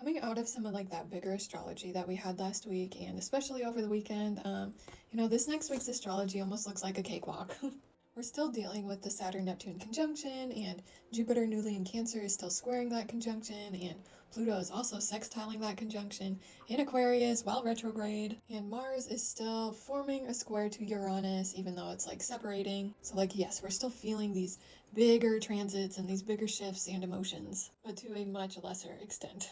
Coming out of some of like that bigger astrology that we had last week and especially over the weekend, this next week's astrology almost looks like a cakewalk. We're still dealing with the Saturn-Neptune conjunction, and Jupiter newly in Cancer is still squaring that conjunction, and Pluto is also sextiling that conjunction in Aquarius while retrograde, and Mars is still forming a square to Uranus even though it's like separating. So like yes, we're still feeling these bigger transits and these bigger shifts and emotions, but to a much lesser extent.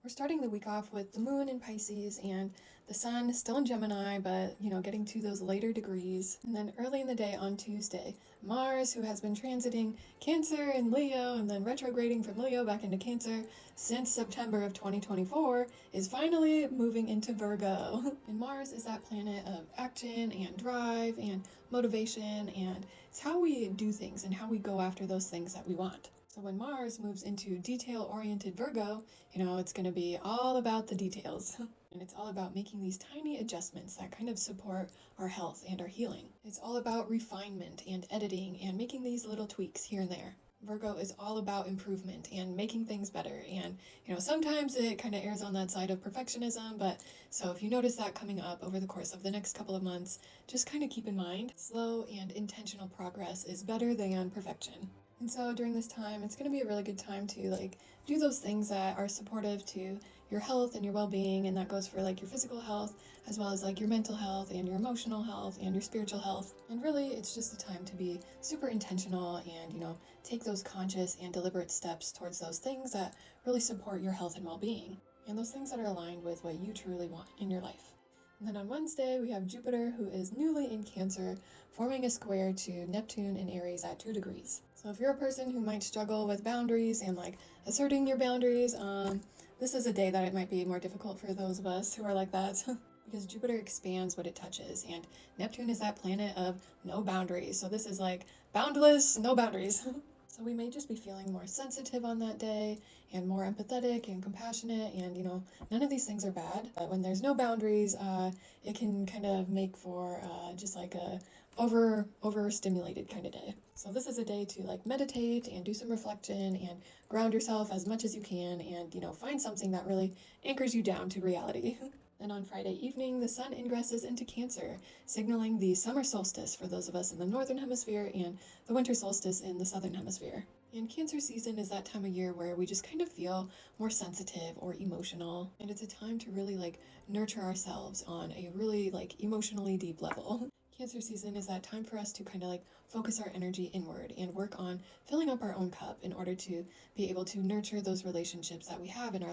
We're starting the week off with the moon in Pisces and the sun still in Gemini, but getting to those later degrees. And then early in the day on Tuesday, Mars, who has been transiting Cancer and Leo and then retrograding from Leo back into Cancer since September of 2024, is finally moving into Virgo. And Mars is that planet of action and drive and motivation, and it's how we do things and how we go after those things that we want. So when Mars moves into detail-oriented Virgo, it's going to be all about the details. And it's all about making these tiny adjustments that kind of support our health and our healing. It's all about refinement and editing and making these little tweaks here and there. Virgo is all about improvement and making things better. And, sometimes it kind of errs on that side of perfectionism. But so if you notice that coming up over the course of the next couple of months, just kind of keep in mind, slow and intentional progress is better than perfection. And so during this time, it's going to be a really good time to do those things that are supportive to your health and your well-being, and that goes for your physical health as well as your mental health and your emotional health and your spiritual health. And really, it's just a time to be super intentional and take those conscious and deliberate steps towards those things that really support your health and well-being, and those things that are aligned with what you truly want in your life. And then on Wednesday, we have Jupiter, who is newly in Cancer, forming a square to Neptune in Aries at 2 degrees. So if you're a person who might struggle with boundaries and asserting your boundaries, this is a day that it might be more difficult for those of us who are like that. Because Jupiter expands what it touches, and Neptune is that planet of no boundaries. So this is boundless, no boundaries. So we may just be feeling more sensitive on that day and more empathetic and compassionate, and none of these things are bad. But when there's no boundaries, it can kind of make for just a overstimulated kind of day. So this is a day to meditate and do some reflection and ground yourself as much as you can, and find something that really anchors you down to reality. And on Friday evening, the sun ingresses into Cancer, signaling the summer solstice for those of us in the northern hemisphere and the winter solstice in the southern hemisphere. And Cancer season is that time of year where we just kind of feel more sensitive or emotional, and it's a time to really nurture ourselves on a really emotionally deep level. Cancer season is that time for us to kind of focus our energy inward and work on filling up our own cup in order to be able to nurture those relationships that we have in our